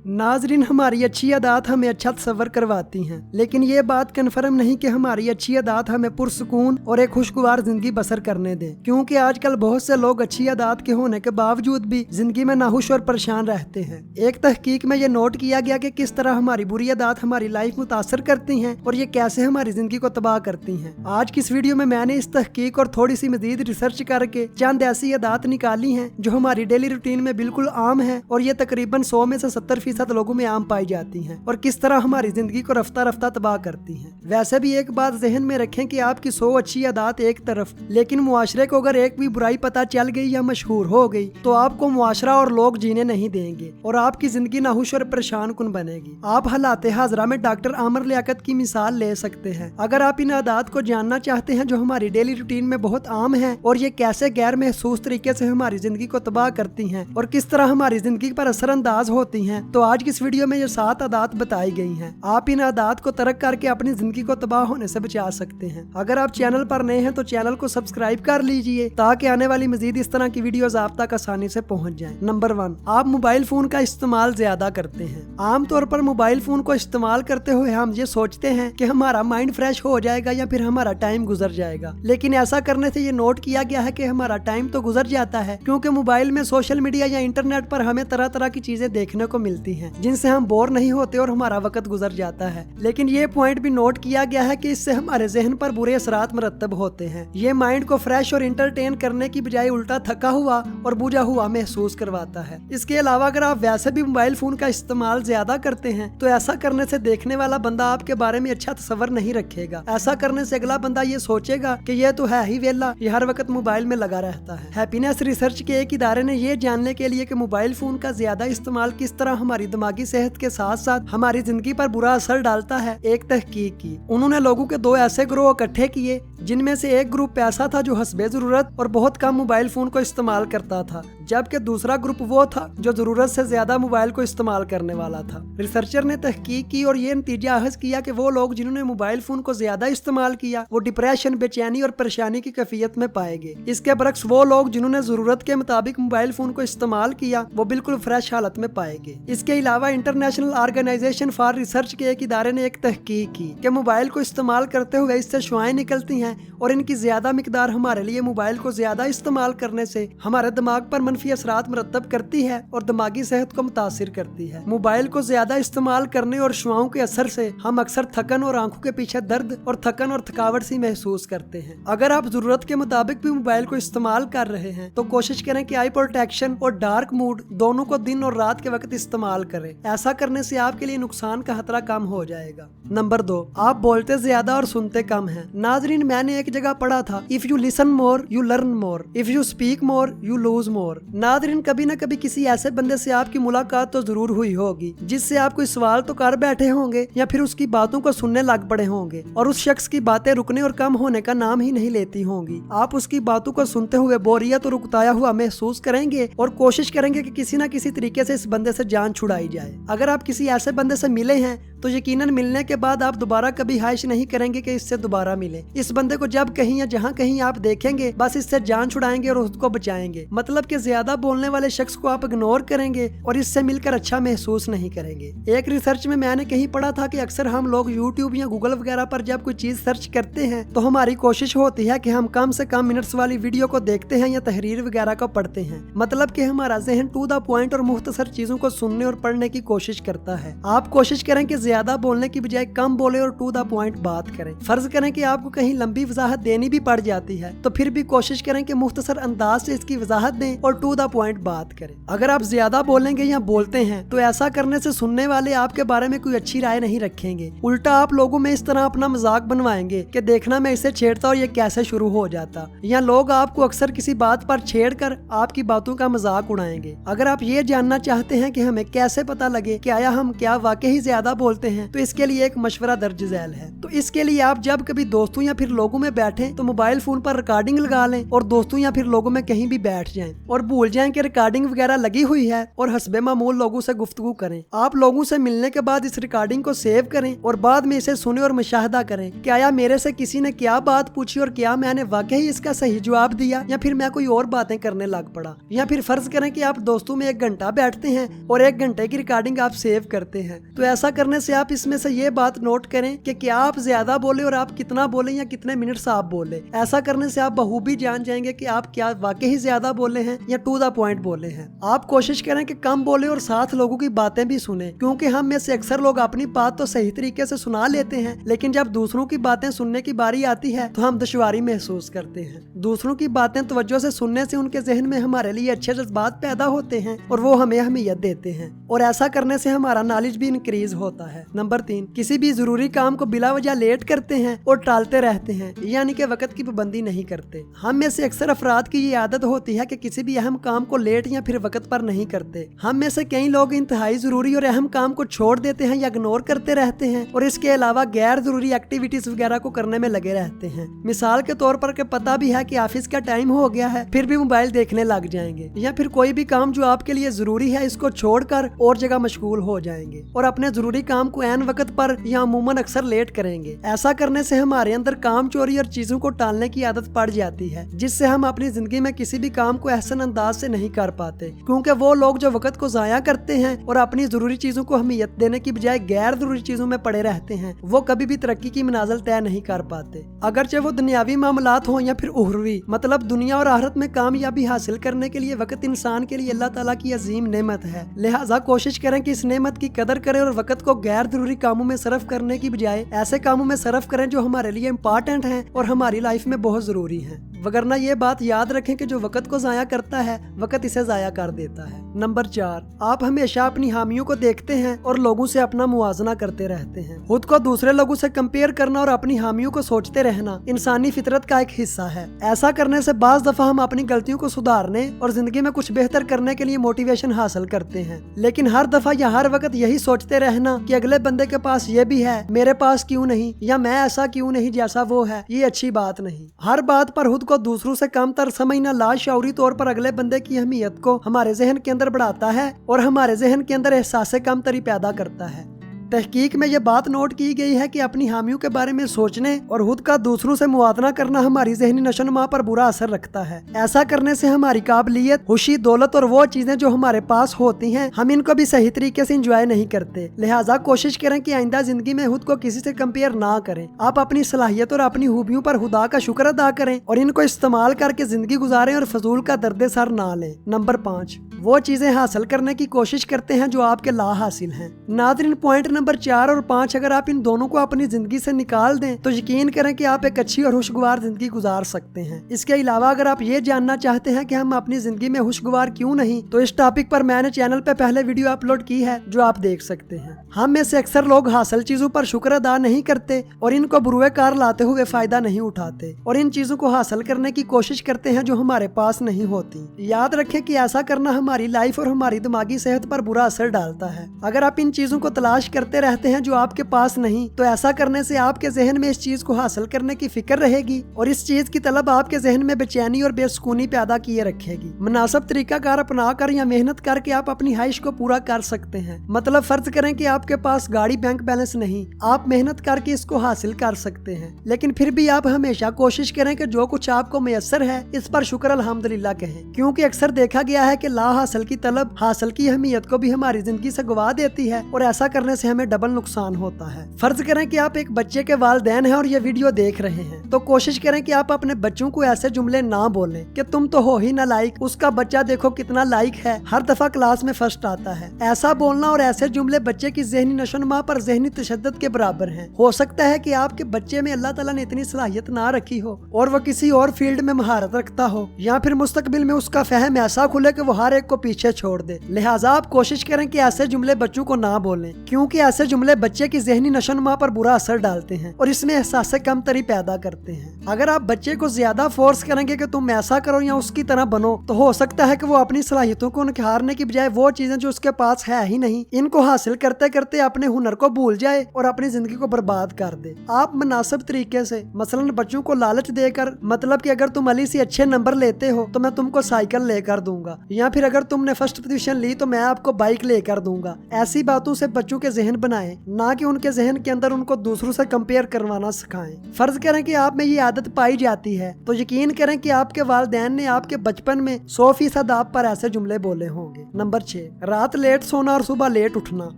नाजरीन, हमारी अच्छी आदत हमें अच्छा तस्वर करवाती हैं, लेकिन ये बात कन्फर्म नहीं कि हमारी अच्छी आदत हमें पुरसुकून और एक खुशगवार जिंदगी बसर करने दे, क्योंकि आजकल बहुत से लोग अच्छी आदत के होने के बावजूद भी जिंदगी में नाखुश और परेशान रहते हैं। एक तहकीक में ये नोट किया गया कि किस तरह हमारी बुरी आदत हमारी लाइफ मुतासर करती हैं और ये कैसे हमारी जिंदगी को तबाह करती हैं। आज की इस वीडियो में मैंने इस तहकीक और थोड़ी सी मजीद रिसर्च करके चंद ऐसी आदत निकाली हैं जो हमारी डेली रूटीन में बिल्कुल आम है और ये तकरीबन 100 में से 70% लोगों में आम पाई जाती हैं और किस तरह हमारी जिंदगी को रफ्ता रफ्ता तबाह करती हैं। वैसे भी एक बात जहन में रखें कि आपकी 100 अच्छी आदत एक तरफ, लेकिन मुआशरे को अगर एक भी बुराई पता चल गई या मशहूर हो गई तो आपको मुआशरा और लोग जीने नहीं देंगे और आपकी जिंदगी नाखुश और परेशान कुन बनेगी। आप हालात हाजरा में डॉक्टर आमर लियाकत की मिसाल ले सकते हैं। अगर आप इन आदत को जानना चाहते हैं जो हमारी डेली रूटीन में बहुत आम है और ये कैसे गैर महसूस तरीके से हमारी जिंदगी को तबाह करती हैं और किस तरह हमारी जिंदगी पर असरअंदाज होती हैं, तो आज की इस वीडियो में ये 7 आदत बताई गई हैं। आप इन आदत को तर्क करके अपनी जिंदगी को तबाह होने से बचा सकते हैं। अगर आप चैनल पर नए हैं तो चैनल को सब्सक्राइब कर लीजिए ताकि आने वाली मजीद इस तरह की वीडियोस आप तक आसानी से पहुंच जाएं। नंबर 1, आप मोबाइल फोन का इस्तेमाल ज्यादा करते हैं। आमतौर पर मोबाइल फोन को इस्तेमाल करते हुए हम ये सोचते हैं कि हमारा माइंड फ्रेश हो जाएगा या फिर हमारा टाइम गुजर जाएगा, लेकिन ऐसा करने से ये नोट किया गया है कि हमारा टाइम तो गुजर जाता है, क्योंकि मोबाइल में सोशल मीडिया या इंटरनेट पर हमें तरह तरह की चीजें देखने को मिलती हैं जिनसे हम बोर नहीं होते और हमारा वक्त गुजर जाता है। लेकिन ये पॉइंट भी नोट किया गया है कि इससे हमारे जहन पर बुरे असरात मरतब होते हैं। ये माइंड को फ्रेश और इंटरटेन करने की बजाय उल्टा थका हुआ और बुझा हुआ महसूस करवाता है। इसके अलावा अगर आप वैसे भी मोबाइल फोन का इस्तेमाल ज्यादा करते हैं तो ऐसा करने से देखने वाला बंदा आपके बारे में अच्छा तस्वर नहीं रखेगा। ऐसा करने से अगला बंदा ये सोचेगा कि ये तो है ही वेला, ये हर वक्त मोबाइल में लगा रहता है। हैप्पीनेस रिसर्च के एक इदारे ने ये जानने के लिए कि मोबाइल फोन का ज्यादा इस्तेमाल किस तरह हमारी दिमागी सेहत के साथ साथ हमारी जिंदगी पर बुरा असर डालता है, एक तहकीक की। उन्होंने लोगों के 2 ऐसे ग्रोह इकट्ठे किए जिनमें से एक ग्रुप ऐसा था जो हस्बे जरूरत और बहुत कम मोबाइल फोन को इस्तेमाल करता था, जबकि दूसरा ग्रुप वो था जो जरूरत से ज्यादा मोबाइल को इस्तेमाल करने वाला था। रिसर्चर ने तहकीक की और ये नतीजा अखज़ किया कि वो लोग जिन्होंने मोबाइल फोन को ज्यादा इस्तेमाल किया वो डिप्रेशन, बेचैनी और परेशानी की कैफियत में पाए गए। इसके बरक्स वो लोग जिन्होंने जरूरत के मुताबिक मोबाइल फोन को इस्तेमाल किया वो बिल्कुल फ्रेश हालत में पाए गए। इसके अलावा इंटरनेशनल ऑर्गेनाइजेशन फॉर रिसर्च के एक इदारे ने एक तहकीक की कि मोबाइल को इस्तेमाल करते हुए इससे शुआएं निकलती हैं और इनकी ज्यादा मिकदार हमारे लिए मोबाइल को ज्यादा इस्तेमाल करने से हमारे दिमाग पर मनफी असरात मरतब करती है और दिमागी सेहत को मुतासिर करती है। मोबाइल को ज्यादा इस्तेमाल करने और शुआओं के असर से हम अक्सर थकन और आंखों के पीछे दर्द और थकन और थकावट सी महसूस करते हैं। अगर आप जरूरत के मुताबिक भी मोबाइल को इस्तेमाल कर रहे हैं तो कोशिश करें कि आई प्रोटेक्शन और डार्क मोड दोनों को दिन और रात के वक्त इस्तेमाल करें। ऐसा करने से आपके लिए नुकसान का खतरा कम हो जाएगा। नंबर 2, आप बोलते ज्यादा और सुनते कम हैं। नाजरीन, मैंने एक जगह पढ़ा था, if you listen more you learn more, if you speak more you lose मोर। नाजरीन, कभी न कभी किसी ऐसे बंदे से आपकी मुलाकात तो जरूर हुई होगी जिससे आप कोई सवाल तो कर बैठे होंगे या फिर उसकी बातों को सुनने लग पड़े होंगे और उस शख्स की बातें रुकने और कम होने का नाम ही नहीं लेती होंगी। आप उसकी बातों को सुनते हुए बोरियत और उकताया हुआ महसूस करेंगे और कोशिश करेंगे कि किसी न किसी तरीके से इस बंदे से जान छुड़ाई जाए। अगर आप किसी ऐसे बंदे से मिले हैं तो यकीनन मिलने के बाद आप दोबारा कभी ख्वाहिश नहीं करेंगे कि इससे दोबारा मिले। इस बंदे को जब कहीं या जहाँ कहीं आप देखेंगे बस इससे जान छुड़ाएंगे और उसको बचाएंगे। मतलब कि ज्यादा बोलने वाले शख्स को आप इग्नोर करेंगे और इससे मिलकर अच्छा महसूस नहीं करेंगे। एक रिसर्च में मैंने कहीं पढ़ा था कि अक्सर हम लोग यूट्यूब या गूगल वगैरह पर जब कोई चीज सर्च करते हैं तो हमारी कोशिश होती है कि हम कम से कम मिनट्स वाली वीडियो को देखते हैं या तहरीर वगैरह को पढ़ते हैं। मतलब कि हमारा जहन टू द पॉइंट और मुख्तसर चीजों को सुनने और पढ़ने की कोशिश करता है। आप कोशिश करें कि ज्यादा बोलने की बजाय कम बोले और टू द पॉइंट बात करें। फर्ज करें कि आपको कहीं लंबी वजाहत देनी भी पड़ जाती है तो फिर भी कोशिश करें कि मुख्तसर अंदाज से इसकी वजाहत दें और टू द पॉइंट बात करें। अगर आप ज्यादा बोलेंगे या बोलते हैं तो ऐसा करने से सुनने वाले आपके बारे में कोई अच्छी राय नहीं रखेंगे। उल्टा आप लोगों में इस तरह अपना मजाक बनवाएंगे कि देखना मैं इसे छेड़ता और ये कैसे शुरू हो जाता, या लोग आपको अक्सर किसी बात पर छेड़कर आपकी बातों का मजाक उड़ाएंगे। अगर आप ये जानना चाहते हैं कि हमें कैसे पता लगे कि आया हम क्या वाकई ज्यादा बोलते बोलते हैं तो इसके लिए एक मशवरा दर्ज झैल है। तो इसके लिए आप जब कभी दोस्तों या फिर लोगों में बैठे तो मोबाइल फोन पर रिकॉर्डिंग लगा लें और दोस्तों या फिर लोगों में कहीं भी बैठ जाएं और भूल जाएं कि रिकॉर्डिंग वगैरह लगी हुई है और हस्बे मामूल लोगों से गुफ्तगू करें। आप लोगों से मिलने के बाद इस रिकॉर्डिंग को सेव करें और बाद में इसे सुने और मुशाहदा करें कि आया मेरे से किसी ने क्या बात पूछी और क्या मैंने वाकई इसका सही जवाब दिया या फिर मैं कोई और बातें करने लग पड़ा। या फिर फर्ज करें कि आप दोस्तों में 1 घंटा बैठते हैं और 1 घंटे की रिकॉर्डिंग आप सेव करते हैं, तो ऐसा करने से आप इसमें से ये बात नोट करें कि क्या आप ज्यादा बोले और आप कितना बोले या कितने मिनट्स आप बोले। ऐसा करने से आप बखूबी जान जाएंगे कि आप क्या वाकई ज्यादा बोले हैं या टू द पॉइंट बोले हैं। आप कोशिश करें कि कम बोले और साथ लोगों की बातें भी सुने, क्योंकि हम में से अक्सर लोग अपनी बात तो सही तरीके से सुना लेते हैं, लेकिन जब दूसरों की बातें सुनने की बारी आती है तो हम दुश्वारी महसूस करते हैं। दूसरों की बातें तवज्जो से सुनने से उनके जहन में हमारे लिए अच्छे जज्बात पैदा होते हैं और वो हमें अहमियत देते हैं, और ऐसा करने से हमारा नॉलेज भी इंक्रीज होता है। नंबर 3, किसी भी जरूरी काम को बिला वजह लेट करते हैं और टालते रहते हैं, यानी कि वक्त की पाबंदी नहीं करते। हम में से अक्सर अफराद की ये आदत होती है कि किसी भी अहम काम को लेट या फिर वक्त पर नहीं करते। हम में से कई लोग इंतहाई जरूरी और अहम काम को छोड़ देते हैं या इग्नोर करते रहते हैं और इसके अलावा गैर जरूरी एक्टिविटीज वगैरह को करने में लगे रहते हैं। मिसाल के तौर पर पता भी है कि ऑफिस का टाइम हो गया है, फिर भी मोबाइल देखने लग जाएंगे, या फिर कोई भी काम जो आपके लिए जरूरी है इसको छोड़कर और जगह मशगूल हो जाएंगे और अपने जरूरी काम को ऐन वक्त पर या अमूमन अक्सर लेट करेंगे। ऐसा करने से हमारे अंदर काम चोरी और चीजों को टालने की आदत पड़ जाती है, जिससे हम अपनी जिंदगी में किसी भी काम को एहसन अंदाज से नहीं कर पाते, क्योंकि वो लोग जो वक्त को जाया करते हैं और अपनी जरूरी चीजों को अहमियत देने की बजाय गैर जरूरी चीजों में पड़े रहते हैं, वो कभी भी तरक्की की मंजिल तय नहीं कर पाते। अगरचे वो दुनियावी मामलात हो या फिर उखरवी, मतलब दुनिया और आखिरत में कामयाबी हासिल करने के लिए वक्त इंसान के लिए अल्लाह ताला की अजीम नेमत है। लिहाजा कोशिश करें कि इस नेमत की कदर करें और वक्त को गैर जरूरी कामों में सर्फ करने की बजाय ऐसे कामों में सर्फ करें जो हमारे लिए इम्पोर्टेंट हैं और हमारी लाइफ में बहुत जरूरी हैं। वगरना ये बात याद रखें कि जो वक्त को जाया करता है वक्त इसे जाया कर देता है। नंबर 4, आप हमेशा अपनी हामियों को देखते हैं और लोगों से अपना मुवाजना करते रहते हैं। खुद को दूसरे लोगों से कंपेयर करना और अपनी हामियों को सोचते रहना इंसानी फितरत का एक हिस्सा है। ऐसा करने से बाज दफा हम अपनी गलतियों को सुधारने और जिंदगी में कुछ बेहतर करने के लिए मोटिवेशन हासिल करते हैं, लेकिन हर दफा या हर वक्त यही सोचते रहना कि अगले बंदे के पास ये भी है, मेरे पास क्यों नहीं, या मैं ऐसा क्यों नहीं जैसा वो है, ये अच्छी बात नहीं। हर बात पर खुद को दूसरों से कम तर समझना लाशऊरी तौर पर अगले बंदे की अहमियत को हमारे जहन के अंदर बढ़ाता है और हमारे जहन के अंदर एहसास कमतरी पैदा करता है। तहकीक में यह बात नोट की गई है कि अपनी हामियों के बारे में सोचने और खुद का दूसरों से मुआवजा करना हमारी ज़हनी नशोनुमा पर बुरा असर रखता है। ऐसा करने से हमारी काबिलियत, खुशी, दौलत और वो चीजें जो हमारे पास होती हैं, हम इनको भी सही तरीके से एंजॉय नहीं करते। लिहाजा कोशिश करें कि आइंदा जिंदगी में खुद को किसी से कंपेयर ना करें। आप अपनी सलाहियत और अपनी खूबियों पर खुदा का शुक्र अदा करें और इनको इस्तेमाल करके जिंदगी गुजारें और फजूल का दर्द सर ना लें। नंबर 5, वो चीजें हासिल करने की कोशिश करते हैं जो आपके ला हासिल हैं। नाज़रीन, पॉइंट नंबर 4 और 5 अगर आप इन दोनों को अपनी जिंदगी से निकाल दें तो यकीन करें कि आप एक अच्छी और खुशगवार जिंदगी गुजार सकते हैं। इसके अलावा अगर आप ये जानना चाहते हैं कि हम अपनी जिंदगी में खुशगवार क्यों नहीं, तो इस टॉपिक पर मैंने चैनल पे पहले वीडियो अपलोड की है जो आप देख सकते हैं। हम में से अक्सर लोग हासिल चीजों पर शुक्र अदा नहीं करते और इनको बुरुए कार लाते हुए फायदा नहीं उठाते और इन चीजों को हासिल करने की कोशिश करते हैं जो हमारे पास नहीं होती। याद रखें कि ऐसा करना हमारी लाइफ और हमारी दिमागी सेहत पर बुरा असर डालता है। अगर आप इन चीजों को तलाश करते रहते हैं जो आपके पास नहीं, तो ऐसा करने से आपके जहन में इस चीज को हासिल करने की फिक्र रहेगी और इस चीज की तलब आपके जहन में बेचैनी और बेसुकूनी पैदा किए रखेगी। मुनासिब तरीका कार अपना कर या मेहनत करके आप अपनी ख्वाहिश को पूरा कर सकते हैं। मतलब फर्ज करें कि आपके पास गाड़ी बैंक बैलेंस नहीं, आप मेहनत करके इसको हासिल कर सकते हैं, लेकिन फिर भी आप हमेशा कोशिश करें कि जो कुछ आपको मुयस्सर है इस पर शुक्र अल्हम्दुलिल्लाह कहें, क्योंकि अक्सर देखा गया है कि ला हासिल की तलब हासिल की अहमियत को भी हमारी जिंदगी से गवा देती है और ऐसा करने से हमें डबल नुकसान होता है। फर्ज करें कि आप एक बच्चे के वालिदैन हैं और ये वीडियो देख रहे हैं, तो कोशिश करें कि आप अपने बच्चों को ऐसे जुमले ना बोलें कि तुम तो हो ही ना लायक, उसका बच्चा देखो कितना लायक है, हर दफा क्लास में फर्स्ट आता है। ऐसा बोलना और ऐसे जुमले बच्चे की ज़हनी नशोनुमा पर ज़हनी तशद्दुद के बराबर हैं। हो सकता है कि आपके बच्चे में अल्लाह ताला ने इतनी सलाहियत ना रखी हो और वो किसी और फील्ड में महारत रखता हो, या फिर मुस्तकबिल में उसका फहम ऐसा खुले कि वो हर एक को पीछे छोड़ दे। लिहाजा आप कोशिश करें कि ऐसे जुमले बच्चों को ना बोलें, क्योंकि ऐसे जुमले बच्चे की ज़हनी नशोनुमा पर बुरा असर डालते हैं और इसमें एहसास कमतरी पैदा करते हैं। अगर आप बच्चे को ज्यादा फोर्स करेंगे कि तुम ऐसा करो या उसकी तरह बनो, तो हो सकता है कि वो अपनी सलाहियतों को निखारने की बजाय वो चीजें जो उसके पास है ही नहीं, इनको हासिल करते करते अपने हुनर को भूल जाए और अपनी जिंदगी को बर्बाद कर दे। आप मुनासिब तरीके से मसलन बच्चों को लालच देकर, मतलब कि अगर तुम अली से अच्छे नंबर लेते हो तो मैं तुमको साइकिल लेकर दूंगा, या फिर अगर तुमने फर्स्ट पोजीशन ली तो मैं आपको बाइक लेकर दूंगा, ऐसी बातों से बच्चों के जहन बनाएं, ना कि उनके जहन के अंदर उनको दूसरों से कंपेयर करवाना सिखाएं। फर्ज करें कि आप में ये आदत पाई जाती है तो यकीन करें कि आपके वालिदैन ने आपके बचपन में 100% आप पर ऐसे जुमले बोले होंगे। नंबर 6, रात लेट सोना और सुबह लेट उठना।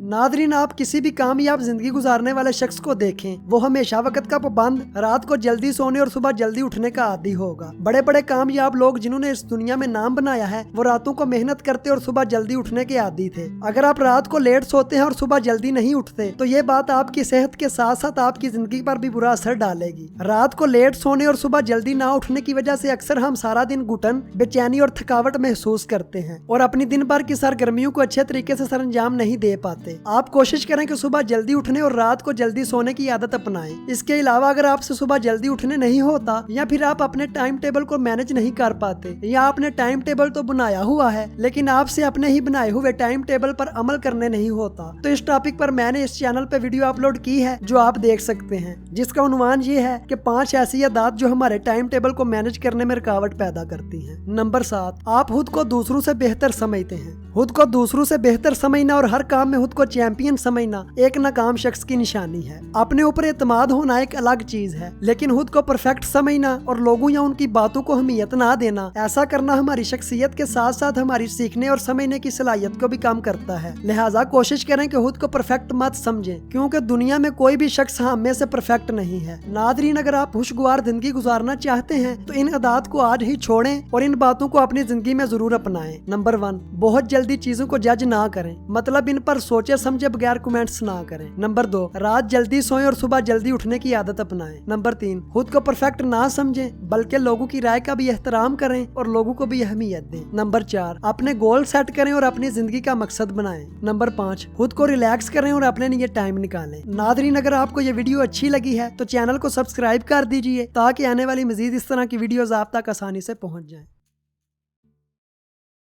नादरीन, आप किसी भी कामयाब जिंदगी गुजारने वाले शख्स को देखें, वो हमेशा वक्त का पाबंद, रात को जल्दी सोने और सुबह जल्दी उठने का आदी होगा। बड़े बड़े कामयाब लोग जिन्होंने इस दुनिया में नाम बनाया है, वो रातों को मेहनत करते और सुबह जल्दी उठने के आदी थे। अगर आप रात को लेट सोते हैं और सुबह जल्दी नहीं उठते तो ये बात आपकी सेहत के साथ साथ आपकी जिंदगी पर भी बुरा असर डालेगी। रात को लेट सोने और सुबह जल्दी ना उठने की वजह से अक्सर हम सारा दिन घुटन, बेचैनी और थकावट महसूस करते हैं और अपनी दिन भर की सरगर्मियों को अच्छे तरीके से सरंजाम नहीं दे पाते। आप कोशिश करें कि सुबह जल्दी उठने और रात को जल्दी सोने की आदत अपनाएं। इसके अलावा अगर आपसे सुबह जल्दी उठने नहीं होता, या फिर आप अपने टाइम टेबल को मैनेज नहीं कर पाते, या आपने टाइम टेबल तो बनाया हुआ है लेकिन आपसे अपने ही बनाए हुए टाइम टेबल पर अमल करने नहीं होता, तो इस टॉपिक पर मैंने इस चैनल पे वीडियो अपलोड की है जो आप देख सकते हैं, जिसका उन्वान ये है कि 5 ऐसी आदत जो हमारे टाइम टेबल को मैनेज करने में रुकावट पैदा करती हैं। नंबर 7, आप खुद को दूसरों से बेहतर समझते हैं। खुद को दूसरों से बेहतर समझना और हर काम में खुद को चैंपियन समझना एक नाकाम शख्स की निशानी है। अपने ऊपर एतमाद होना एक अलग चीज है, लेकिन खुद को परफेक्ट समझना और लोगों या उनकी बातों को अहमियत ना देना, ऐसा करना हमारी शख्सियत के साथ साथ हमारी सीखने और समझने की सलाहियत को भी कम करता है। लिहाजा कोशिश करें कि खुद को परफेक्ट मत समझें, क्योंकि दुनिया में कोई भी शख्स हम में से परफेक्ट नहीं है। नादरीन, अगर आप खुशगवार जिंदगी गुजारना चाहते हैं तो इन आदत को आज ही छोड़ें और इन बातों को अपनी जिंदगी में जरूर अपनाएं। नंबर 1, बहुत जल्दी चीजों को जज ना करें, मतलब इन पर सोचे समझे बगैर कमेंट्स ना करें। नंबर 2, रात जल्दी सोएं और सुबह जल्दी उठने की आदत अपनाएं। नंबर 3, खुद को परफेक्ट ना समझें बल्कि लोगों की राय का भी एहतराम करें और लोगों को भी अहमियत दें। नंबर 4, अपने गोल सेट करें और अपनी जिंदगी का मकसद बनाएं। नंबर 5, खुद को रिलैक्स करें और अपने लिए टाइम निकालें। नादरीन, अगर आपको ये वीडियो अच्छी लगी है तो चैनल को सब्सक्राइब कर दीजिए ताकि आने वाली मजीद इस तरह की वीडियोस आप तक आसानी से पहुंच जाएं।